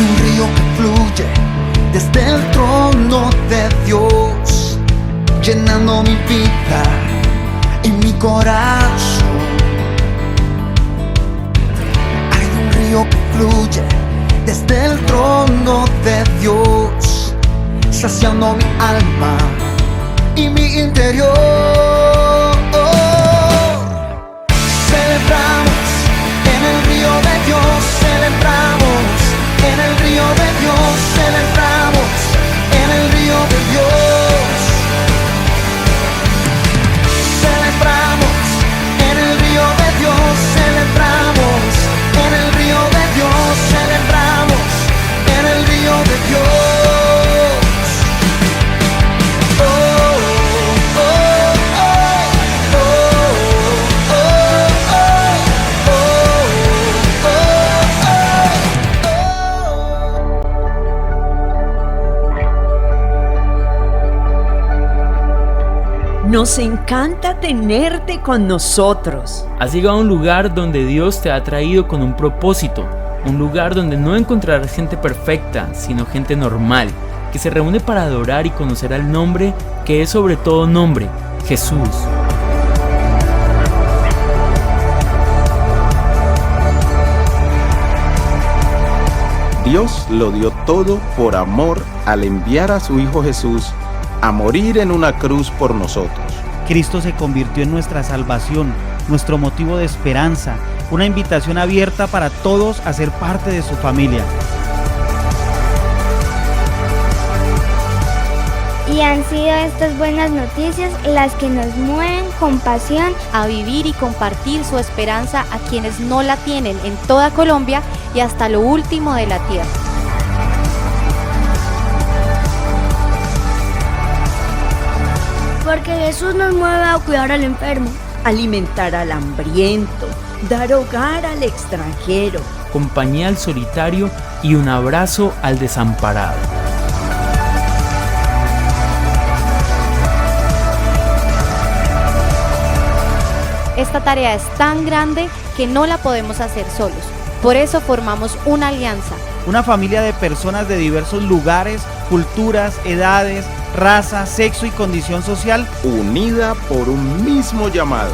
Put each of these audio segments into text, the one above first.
un río que fluye desde el trono de Dios, llenando mi vida y mi corazón. Hay un río que fluye desde el trono de Dios, saciando mi alma y mi interior. Celebramos en el río de Dios, celebramos en el río de Dios, celebramos en el río de Dios. Celebramos en el río de Dios, celebramos en el río de Dios, celebramos en el río de Dios. Oh, oh, oh, oh, oh, oh, Nos encanta tenerte con nosotros. Has llegado a un lugar donde Dios te ha traído con un propósito, un lugar donde no encontrarás gente perfecta, sino gente normal, que se reúne para adorar y conocer al nombre que es sobre todo nombre, Jesús. Dios lo dio todo por amor al enviar a su Hijo Jesús a morir en una cruz por nosotros. Cristo se convirtió en nuestra salvación, nuestro motivo de esperanza, una invitación abierta para todos a ser parte de su familia. Y han sido estas buenas noticias las que nos mueven con pasión a vivir y compartir su esperanza a quienes no la tienen en toda Colombia y hasta lo último de la tierra. Porque Jesús nos mueve a cuidar al enfermo, Alimentar al hambriento, dar hogar al extranjero, Compañía al solitario y un abrazo al desamparado. Esta tarea es tan grande que no la podemos hacer solos. Por eso formamos una alianza. Una familia de personas de diversos lugares, culturas, edades, raza, sexo y condición social, Unida por un mismo llamado.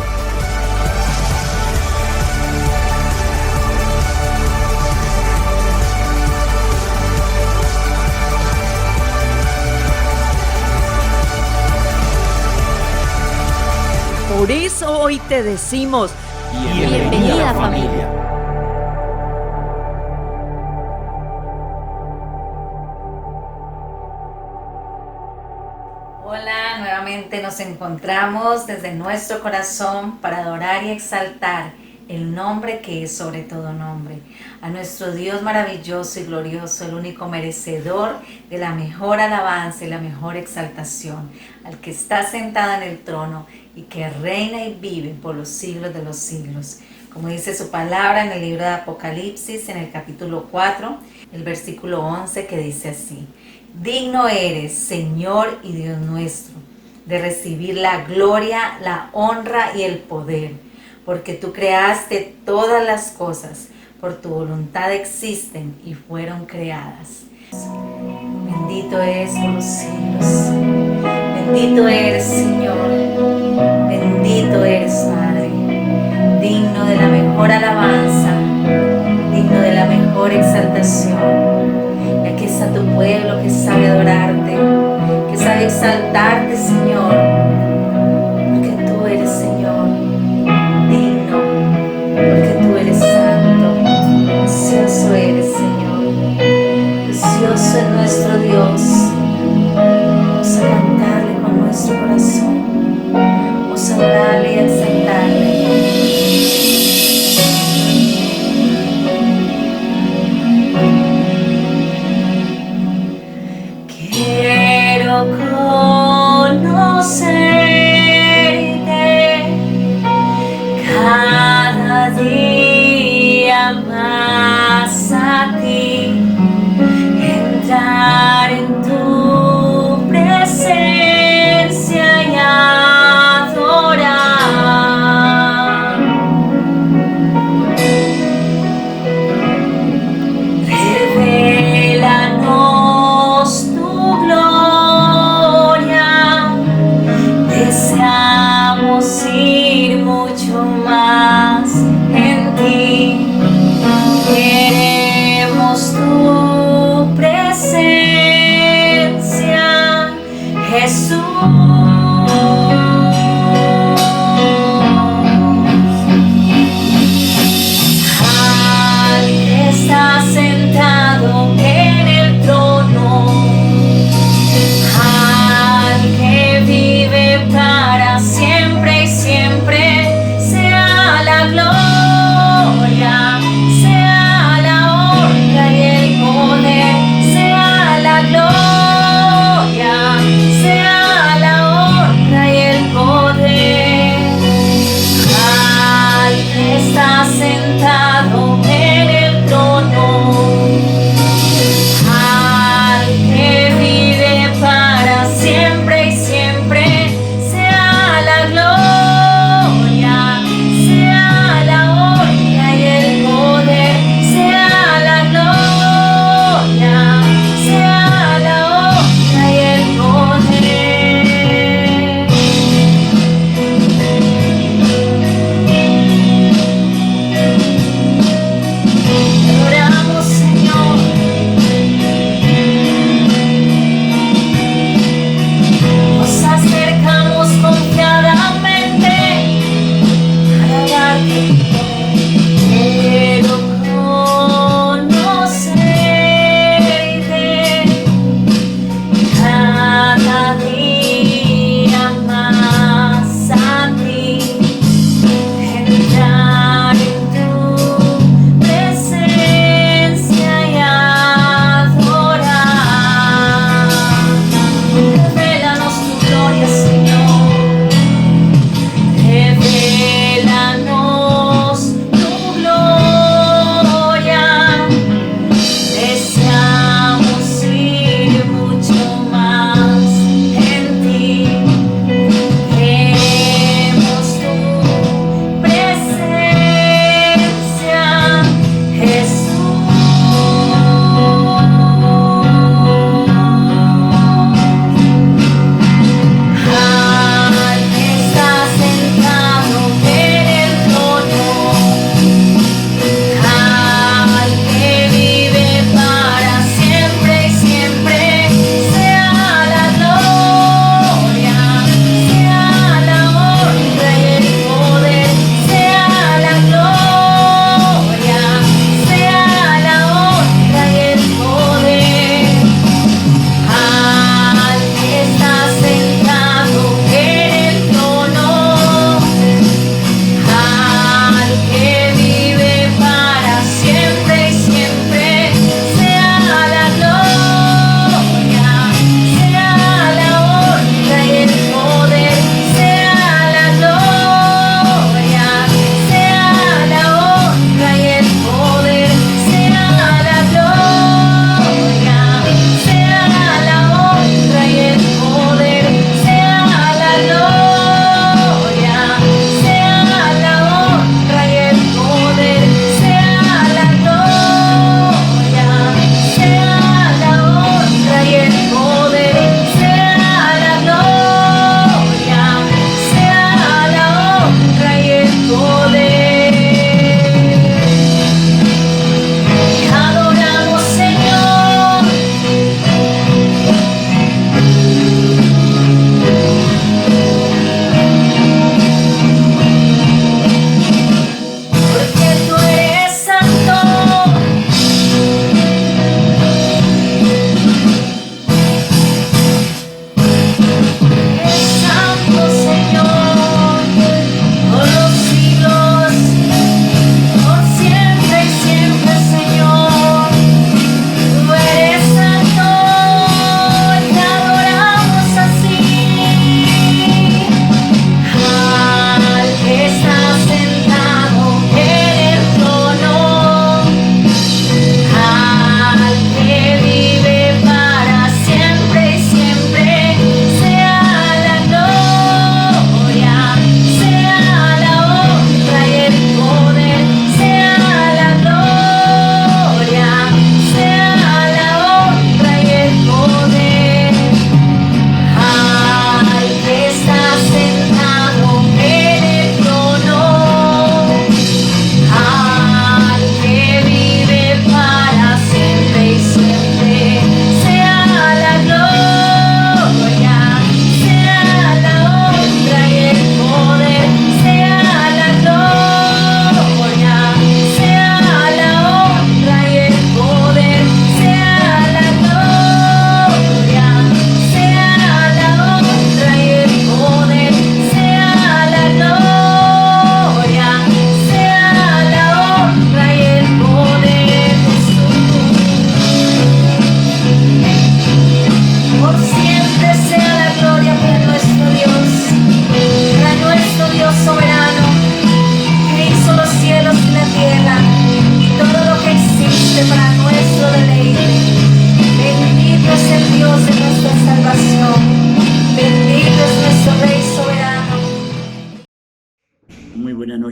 Por eso hoy te decimos, Bienvenida, familia. Hola, nuevamente nos encontramos desde nuestro corazón para adorar y exaltar el nombre que es sobre todo nombre, a nuestro Dios maravilloso y glorioso, el único merecedor de la mejor alabanza y la mejor exaltación, al que está sentado en el trono y que reina y vive por los siglos de los siglos. Como dice su palabra en el libro de Apocalipsis, en el capítulo 4, el versículo 11, que dice así: digno eres, Señor y Dios nuestro, de recibir la gloria, la honra y el poder, porque tú creaste todas las cosas, por tu voluntad existen y fueron creadas. Bendito es por los siglos. Bendito eres, Señor. Bendito eres, Padre. Digno de la mejor alabanza, digno de la mejor exaltación. Y aquí está tu pueblo que sabe adorarte, que sabe exaltarte, Señor, porque tú eres, Señor, digno, porque tú eres santo. Precioso eres, Señor. Precioso es nuestro Dios. Vamos a cantarle con nuestro corazón. Vamos a adorarle y exaltarle.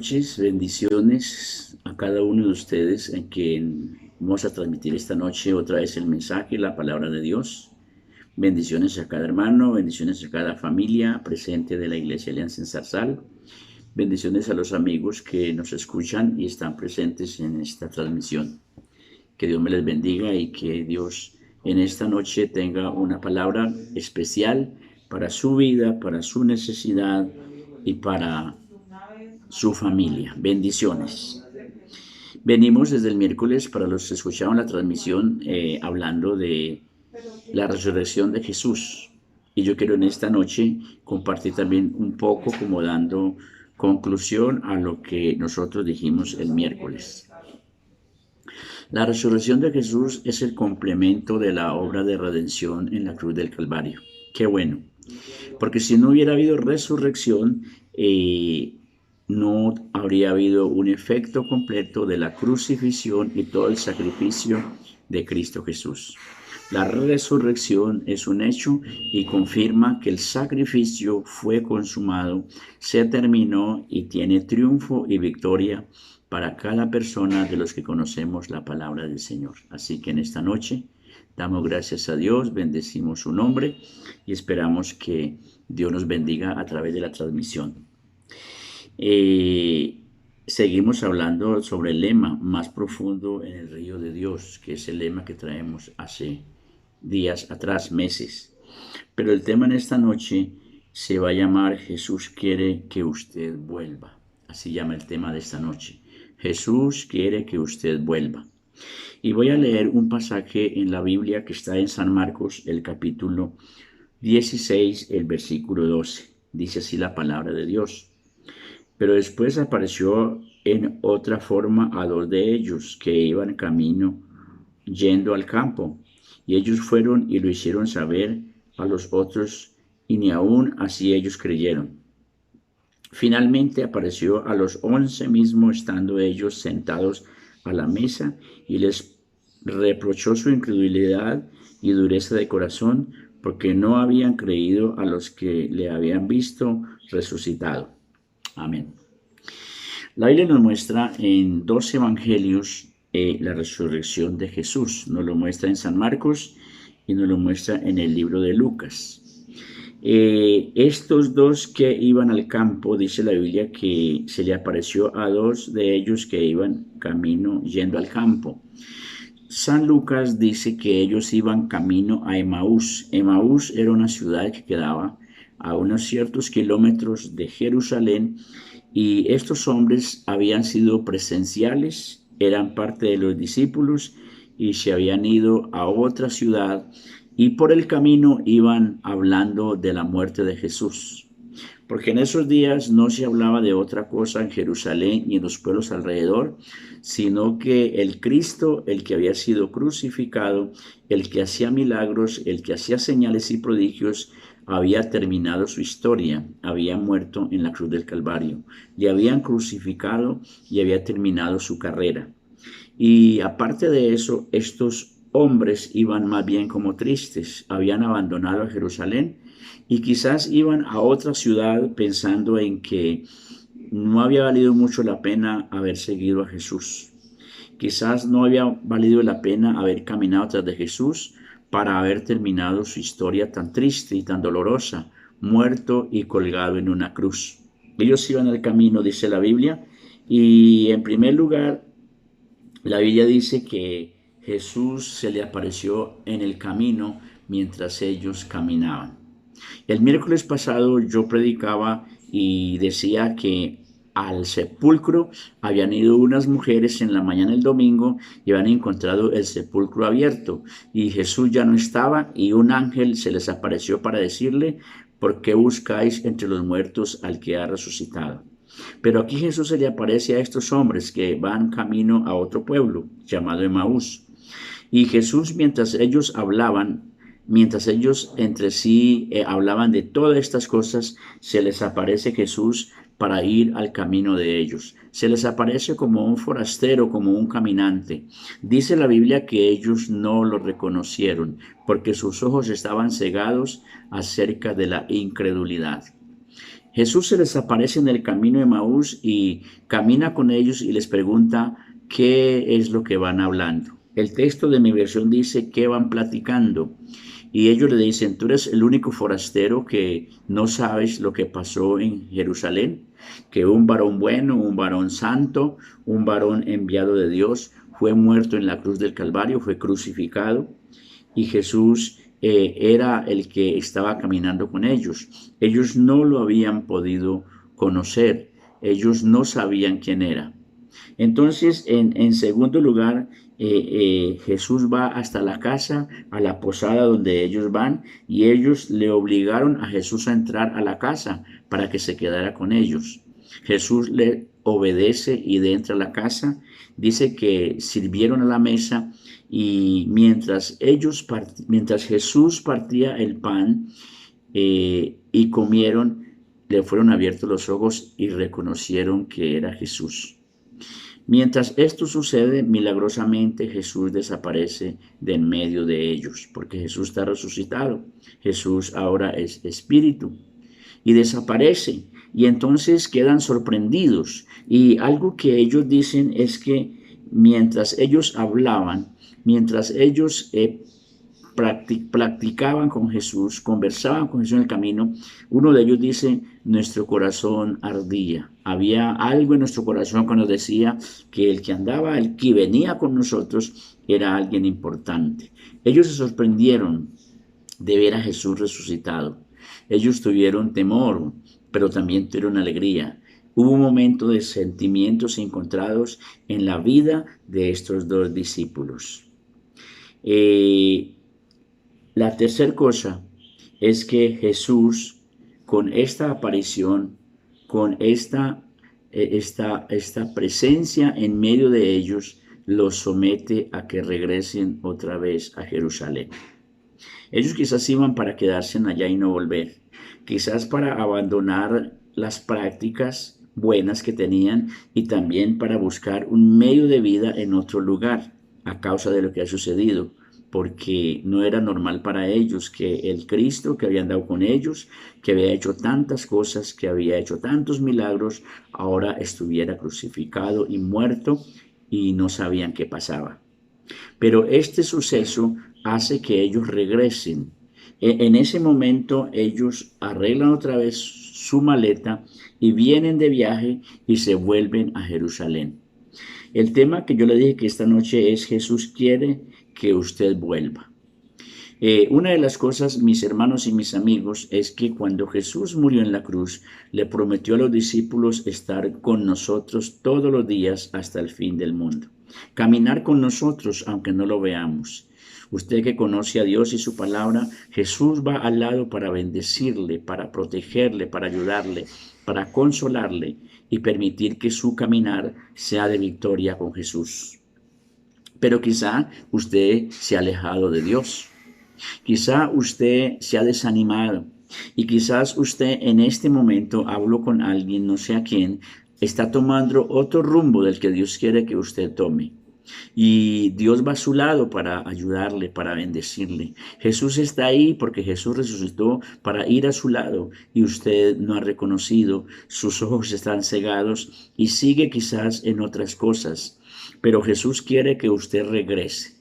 noches, bendiciones a cada uno de ustedes en que vamos a transmitir esta noche otra vez el mensaje, la palabra de Dios. Bendiciones a cada hermano, bendiciones a cada familia presente de la Iglesia Alianza en Zarzal. Bendiciones a los amigos que nos escuchan y están presentes en esta transmisión. Que Dios me les bendiga y que Dios en esta noche tenga una palabra especial para su vida, para su necesidad y para su familia. Bendiciones. Venimos desde el miércoles, para los que escucharon la transmisión, hablando de la resurrección de Jesús. Y yo quiero en esta noche compartir también un poco, como dando conclusión a lo que nosotros dijimos el miércoles. La resurrección de Jesús es el complemento de la obra de redención en la cruz del Calvario. Qué bueno, porque si no hubiera habido resurrección, no habría habido un efecto completo de la crucifixión y todo el sacrificio de Cristo Jesús. La resurrección es un hecho y confirma que el sacrificio fue consumado, se terminó y tiene triunfo y victoria para cada persona de los que conocemos la palabra del Señor. Así que en esta noche damos gracias a Dios, bendecimos su nombre y esperamos que Dios nos bendiga a través de la transmisión. Seguimos hablando sobre el lema más profundo en el río de Dios, que es el lema que traemos hace días atrás, meses. Pero el tema en esta noche se va a llamar Jesús quiere que usted vuelva. Así llama el tema de esta noche. Jesús quiere que usted vuelva. Y voy a leer un pasaje en la Biblia que está en San Marcos, el capítulo 16, el versículo 12. Dice así la palabra de Dios. Pero después apareció en otra forma a dos de ellos que iban camino yendo al campo. Y ellos fueron y lo hicieron saber a los otros, y ni aún así ellos creyeron. Finalmente apareció a los 11 mismos, estando ellos sentados a la mesa, y les reprochó su incredulidad y dureza de corazón, porque no habían creído a los que le habían visto resucitado. Amén. La Biblia nos muestra en 2 evangelios la resurrección de Jesús. Nos lo muestra en San Marcos y nos lo muestra en el libro de Lucas. Estos dos que iban al campo, dice la Biblia que se le apareció a dos de ellos que iban camino yendo al campo. San Lucas dice que ellos iban camino a Emaús. Emaús era una ciudad que quedaba a unos ciertos kilómetros de Jerusalén, y estos hombres habían sido presenciales, eran parte de los discípulos y se habían ido a otra ciudad, y por el camino iban hablando de la muerte de Jesús. Porque en esos días no se hablaba de otra cosa en Jerusalén y en los pueblos alrededor, sino que el Cristo, el que había sido crucificado, el que hacía milagros, el que hacía señales y prodigios, había terminado su historia, había muerto en la cruz del Calvario, le habían crucificado y había terminado su carrera. Y aparte de eso, estos hombres iban más bien como tristes, habían abandonado a Jerusalén y quizás iban a otra ciudad pensando en que no había valido mucho la pena haber seguido a Jesús. Quizás no había valido la pena haber caminado tras de Jesús para haber terminado su historia tan triste y tan dolorosa, muerto y colgado en una cruz. Ellos iban al camino, dice la Biblia, y en primer lugar, la Biblia dice que Jesús se le apareció en el camino mientras ellos caminaban. El miércoles pasado yo predicaba y decía que al sepulcro habían ido unas mujeres en la mañana del domingo y habían encontrado el sepulcro abierto y Jesús ya no estaba, y un ángel se les apareció para decirle: ¿por qué buscáis entre los muertos al que ha resucitado? Pero aquí Jesús se le aparece a estos hombres que van camino a otro pueblo llamado Emaús, y Jesús, mientras ellos hablaban, mientras ellos entre sí hablaban de todas estas cosas, se les aparece Jesús para ir al camino de ellos. Se les aparece como un forastero, como un caminante. Dice la Biblia que ellos no lo reconocieron porque sus ojos estaban cegados acerca de la incredulidad. Jesús se les aparece en el camino de Emaús y camina con ellos y les pregunta qué es lo que van hablando. El texto de mi versión dice que van platicando y ellos le dicen, tú eres el único forastero que no sabes lo que pasó en Jerusalén, que un varón bueno, un varón santo, un varón enviado de Dios fue muerto en la cruz del Calvario, fue crucificado y Jesús era el que estaba caminando con ellos. Ellos no lo habían podido conocer, ellos no sabían quién era. Entonces, en segundo lugar, Jesús va hasta la casa, a la posada donde ellos van, y ellos le obligaron a Jesús a entrar a la casa para que se quedara con ellos. Jesús le obedece y entra a la casa. Dice que sirvieron a la mesa y mientras Jesús partía el pan y comieron, le fueron abiertos los ojos y reconocieron que era Jesús. Mientras esto sucede, milagrosamente Jesús desaparece de en medio de ellos, porque Jesús está resucitado. Jesús ahora es espíritu y desaparece. Y entonces quedan sorprendidos. Y algo que ellos dicen es que mientras ellos hablaban, mientras ellos practicaban con Jesús, conversaban con Jesús en el camino, uno de ellos dice, nuestro corazón ardía. Había algo en nuestro corazón cuando decía que el que andaba, el que venía con nosotros, era alguien importante. Ellos se sorprendieron de ver a Jesús resucitado. Ellos tuvieron temor, pero también tuvieron alegría. Hubo un momento de sentimientos encontrados en la vida de estos dos discípulos. La tercera cosa es que Jesús, con esta aparición, con esta presencia en medio de ellos, los somete a que regresen otra vez a Jerusalén. Ellos quizás iban para quedarse allá y no volver, quizás para abandonar las prácticas buenas que tenían y también para buscar un medio de vida en otro lugar a causa de lo que ha sucedido, porque no era normal para ellos que el Cristo que había andado con ellos, que había hecho tantas cosas, que había hecho tantos milagros, ahora estuviera crucificado y muerto y no sabían qué pasaba. Pero este suceso hace que ellos regresen. En ese momento ellos arreglan otra vez su maleta y vienen de viaje y se vuelven a Jerusalén. El tema que yo le dije que esta noche es Jesús quiere que usted vuelva. Una de las cosas, mis hermanos y mis amigos, es que cuando Jesús murió en la cruz, le prometió a los discípulos estar con nosotros todos los días hasta el fin del mundo. Caminar con nosotros aunque no lo veamos. Usted que conoce a Dios y su palabra, Jesús va al lado para bendecirle, para protegerle, para ayudarle, para consolarle y permitir que su caminar sea de victoria con Jesús. Pero quizá usted se ha alejado de Dios. Quizá usted se ha desanimado. Y quizás usted en este momento habló con alguien, no sé a quién, está tomando otro rumbo del que Dios quiere que usted tome. Y Dios va a su lado para ayudarle, para bendecirle. Jesús está ahí porque Jesús resucitó para ir a su lado y usted no ha reconocido, sus ojos están cegados y sigue quizás en otras cosas. Pero Jesús quiere que usted regrese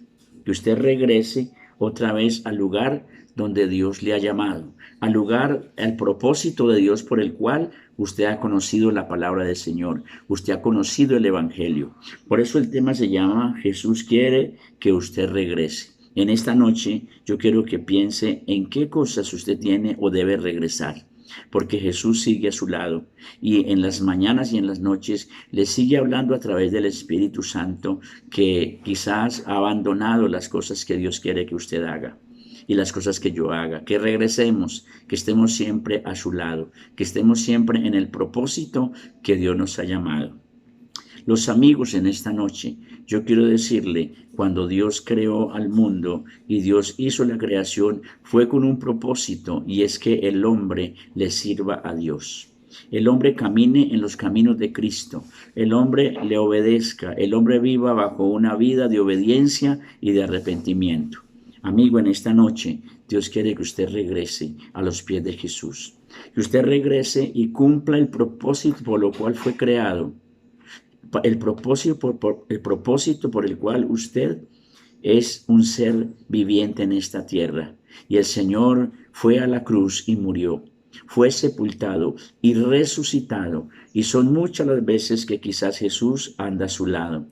otra vez al lugar donde Dios le ha llamado, al lugar, al propósito de Dios por el cual usted ha conocido la palabra del Señor, usted ha conocido el Evangelio. Por eso el tema se llama Jesús quiere que usted regrese. En esta noche yo quiero que piense en qué cosas usted tiene o debe regresar, porque Jesús sigue a su lado y en las mañanas y en las noches le sigue hablando a través del Espíritu Santo que quizás ha abandonado las cosas que Dios quiere que usted haga. Y las cosas que yo haga, que regresemos, que estemos siempre a su lado, que estemos siempre en el propósito que Dios nos ha llamado. Los amigos, en esta noche, yo quiero decirle, cuando Dios creó al mundo y Dios hizo la creación, fue con un propósito y es que el hombre le sirva a Dios. El hombre camine en los caminos de Cristo, el hombre le obedezca, el hombre viva bajo una vida de obediencia y de arrepentimiento. Amigo, en esta noche, Dios quiere que usted regrese a los pies de Jesús. Que usted regrese y cumpla el propósito por lo cual fue creado. El propósito por el cual usted es un ser viviente en esta tierra. Y el Señor fue a la cruz y murió. Fue sepultado y resucitado. Y son muchas las veces que quizás Jesús anda a su lado,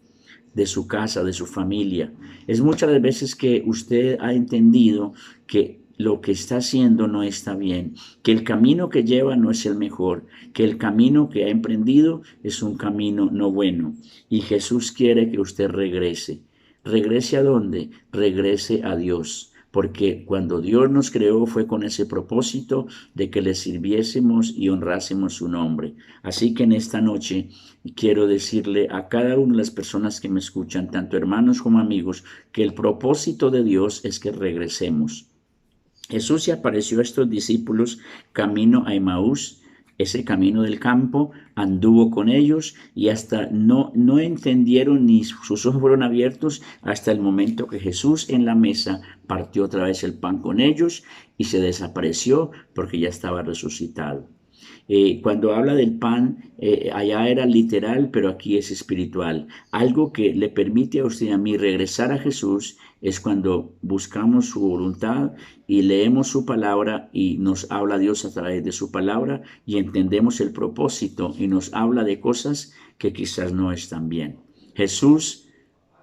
de su casa, de su familia. Es muchas las veces que usted ha entendido que lo que está haciendo no está bien, que el camino que lleva no es el mejor, que el camino que ha emprendido es un camino no bueno. Y Jesús quiere que usted regrese. ¿Regrese a dónde? Regrese a Dios. Porque cuando Dios nos creó fue con ese propósito de que le sirviésemos y honrásemos su nombre. Así que en esta noche quiero decirle a cada una de las personas que me escuchan, tanto hermanos como amigos, que el propósito de Dios es que regresemos. Jesús se apareció a estos discípulos camino a Emaús, ese camino del campo, anduvo con ellos y hasta no entendieron ni sus ojos fueron abiertos hasta el momento que Jesús en la mesa partió otra vez el pan con ellos y se desapareció porque ya estaba resucitado. Cuando habla del pan, allá era literal, pero aquí es espiritual. Algo que le permite a usted y a mí regresar a Jesús es cuando buscamos su voluntad y leemos su palabra y nos habla Dios a través de su palabra y entendemos el propósito y nos habla de cosas que quizás no están bien. Jesús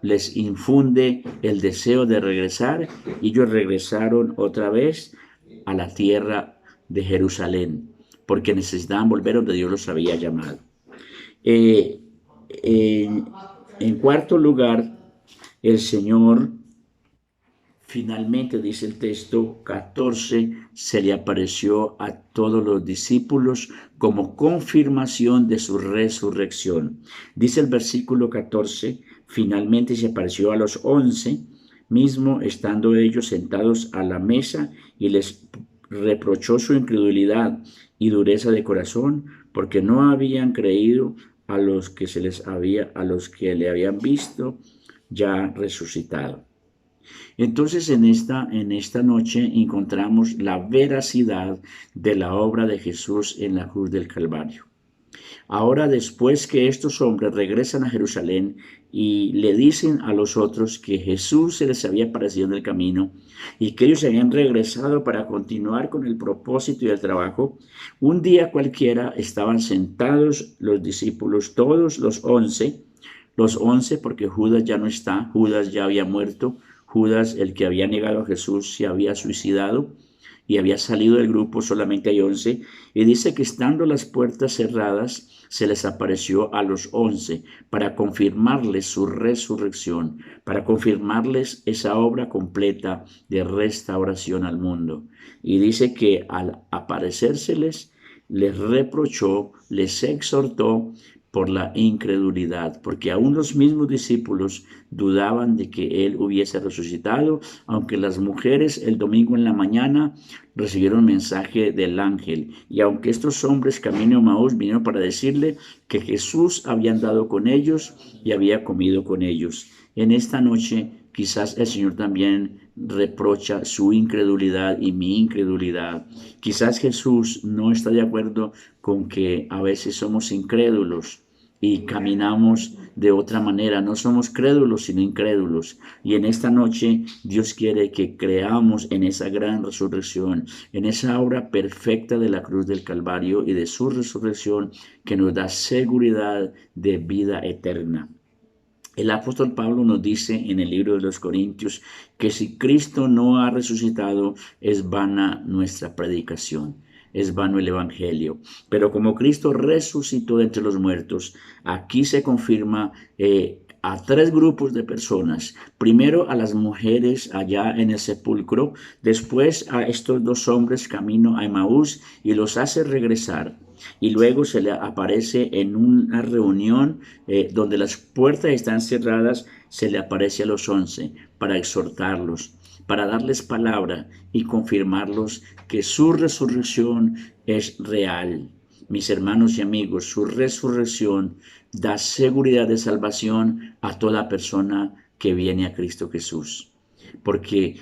les infunde el deseo de regresar y ellos regresaron otra vez a la tierra de Jerusalén, porque necesitaban volver donde Dios los había llamado. En cuarto lugar, el Señor finalmente, dice el texto 14, se le apareció a todos los discípulos como confirmación de su resurrección. Dice el versículo 14, finalmente se apareció a los 11, mismo estando ellos sentados a la mesa, y les reprochó su incredulidad y dureza de corazón, porque no habían creído a los que le habían visto ya resucitado. Entonces en esta noche encontramos la veracidad de la obra de Jesús en la cruz del Calvario. Ahora, después que estos hombres regresan a Jerusalén y le dicen a los otros que Jesús se les había aparecido en el camino y que ellos se habían regresado para continuar con el propósito y el trabajo, un día cualquiera estaban sentados los discípulos, todos los 11 porque Judas ya no está, Judas ya había muerto, Judas, el que había negado a Jesús, se había suicidado y había salido del grupo, solamente hay 11, y dice que estando las puertas cerradas, se les apareció a los 11 para confirmarles su resurrección, para confirmarles esa obra completa de restauración al mundo. Y dice que al aparecérseles, les reprochó, les exhortó por la incredulidad, porque aún los mismos discípulos dudaban de que él hubiese resucitado, aunque las mujeres el domingo en la mañana recibieron mensaje del ángel, y aunque estos hombres camino a Emaús vinieron para decirle que Jesús había andado con ellos y había comido con ellos. En esta noche quizás el Señor también reprocha su incredulidad y mi incredulidad. Quizás Jesús no está de acuerdo con que a veces somos incrédulos y caminamos de otra manera. No somos crédulos, sino incrédulos. Y en esta noche Dios quiere que creamos en esa gran resurrección, en esa obra perfecta de la cruz del Calvario y de su resurrección que nos da seguridad de vida eterna. El apóstol Pablo nos dice en el libro de los Corintios que si Cristo no ha resucitado, es vana nuestra predicación, es vano el evangelio. Pero como Cristo resucitó de entre los muertos, aquí se confirma a 3 grupos de personas. Primero a las mujeres allá en el sepulcro, después a estos 2 hombres camino a Emaús y los hace regresar. Y luego se le aparece en una reunión donde las puertas están cerradas, se le aparece a los 11 para exhortarlos, para darles palabra y confirmarlos que su resurrección es real. Mis hermanos y amigos, su resurrección da seguridad de salvación a toda persona que viene a Cristo Jesús, porque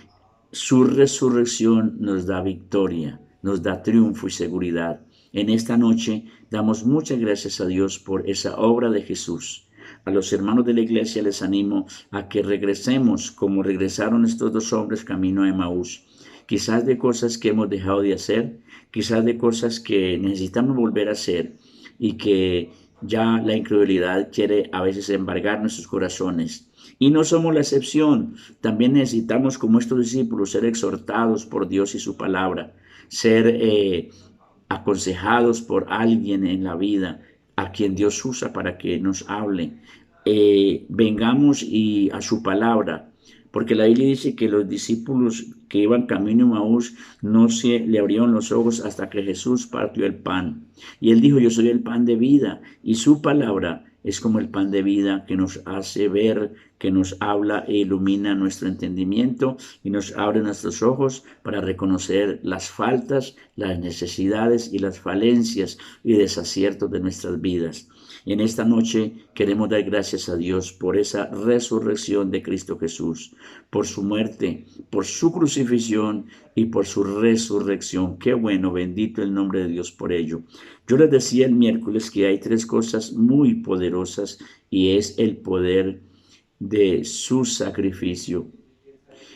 su resurrección nos da victoria. nos da triunfo y seguridad. En esta noche damos muchas gracias a Dios por esa obra de Jesús. A los hermanos de la iglesia les animo a que regresemos como regresaron estos dos hombres camino a Emaús. Quizás de cosas que hemos dejado de hacer, quizás de cosas que necesitamos volver a hacer y que ya la incredulidad quiere a veces embargar nuestros corazones. Y no somos la excepción. También necesitamos, como estos discípulos, ser exhortados por Dios y su palabra, ser aconsejados por alguien en la vida a quien Dios usa para que nos hable. Vengamos y a su palabra, porque la Biblia dice que los discípulos que iban camino a Emaús no se le abrieron los ojos hasta que Jesús partió el pan. Y él dijo: yo soy el pan de vida, y su palabra es como el pan de vida que nos hace ver, que nos habla e ilumina nuestro entendimiento y nos abre nuestros ojos para reconocer las faltas, las necesidades y las falencias y desaciertos de nuestras vidas. En esta noche queremos dar gracias a Dios por esa resurrección de Cristo Jesús, por su muerte, por su crucifixión y por su resurrección. Qué bueno, bendito el nombre de Dios por ello. Yo les decía el miércoles que hay tres cosas muy poderosas y es el poder de su sacrificio,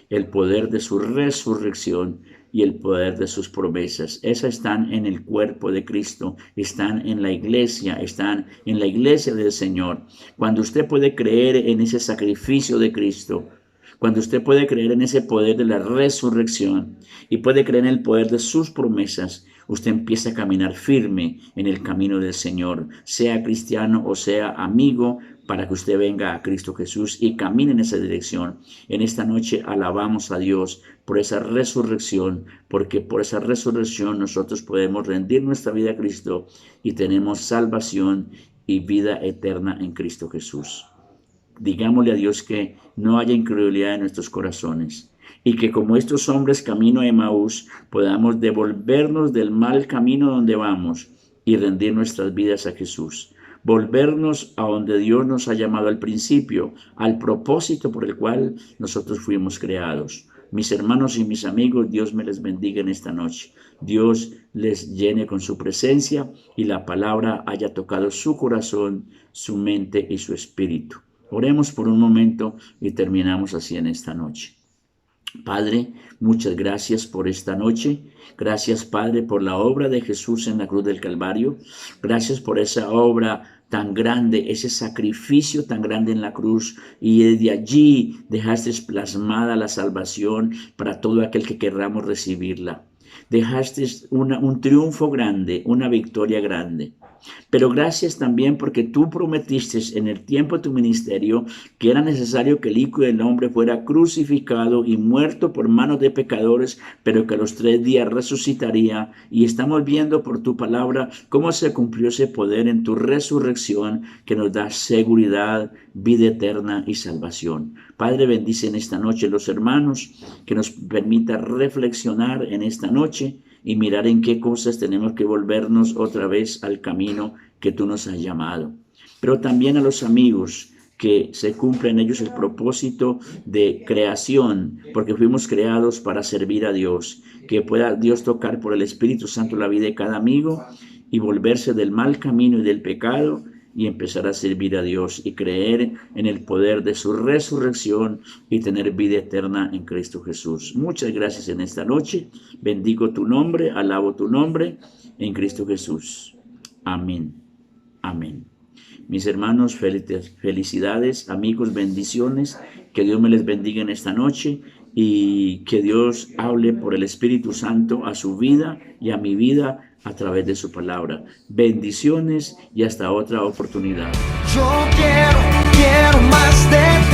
el poder de su resurrección y el poder de sus promesas. Esas están en el cuerpo de Cristo, están en la iglesia del Señor. Cuando usted puede creer en ese sacrificio de Cristo, cuando usted puede creer en ese poder de la resurrección y puede creer en el poder de sus promesas, usted empieza a caminar firme en el camino del Señor, sea cristiano o sea amigo, para que usted venga a Cristo Jesús y camine en esa dirección. En esta noche alabamos a Dios por esa resurrección, porque por esa resurrección nosotros podemos rendir nuestra vida a Cristo y tenemos salvación y vida eterna en Cristo Jesús. Digámosle a Dios que no haya incredulidad en nuestros corazones y que como estos hombres camino a Emaús podamos devolvernos del mal camino donde vamos y rendir nuestras vidas a Jesús. Volvernos a donde Dios nos ha llamado al principio, al propósito por el cual nosotros fuimos creados. Mis hermanos y mis amigos, Dios me les bendiga en esta noche. Dios les llene con su presencia y la palabra haya tocado su corazón, su mente y su espíritu. Oremos por un momento y terminamos así en esta noche. Padre, muchas gracias por esta noche. Gracias, Padre, por la obra de Jesús en la cruz del Calvario. Gracias por esa obra tan grande, ese sacrificio tan grande en la cruz, y desde allí dejaste plasmada la salvación para todo aquel que querramos recibirla. Dejaste un triunfo grande, una victoria grande. Pero gracias también porque tú prometiste en el tiempo de tu ministerio que era necesario que el Hijo del Hombre fuera crucificado y muerto por manos de pecadores, pero que a los 3 días resucitaría. Y estamos viendo por tu palabra cómo se cumplió ese poder en tu resurrección que nos da seguridad, vida eterna y salvación. Padre, bendice en esta noche los hermanos, que nos permita reflexionar en esta noche y mirar en qué cosas tenemos que volvernos otra vez al camino que tú nos has llamado. Pero también a los amigos, que se cumpla en ellos el propósito de creación, porque fuimos creados para servir a Dios. Que pueda Dios tocar por el Espíritu Santo la vida de cada amigo y volverse del mal camino y del pecado y empezar a servir a Dios y creer en el poder de su resurrección y tener vida eterna en Cristo Jesús. Muchas gracias en esta noche. Bendigo tu nombre, alabo tu nombre en Cristo Jesús. Amén. Amén. Mis hermanos, felicidades, amigos, bendiciones. Que Dios me les bendiga en esta noche y que Dios hable por el Espíritu Santo a su vida y a mi vida a través de su palabra. Bendiciones y hasta otra oportunidad. Yo quiero más de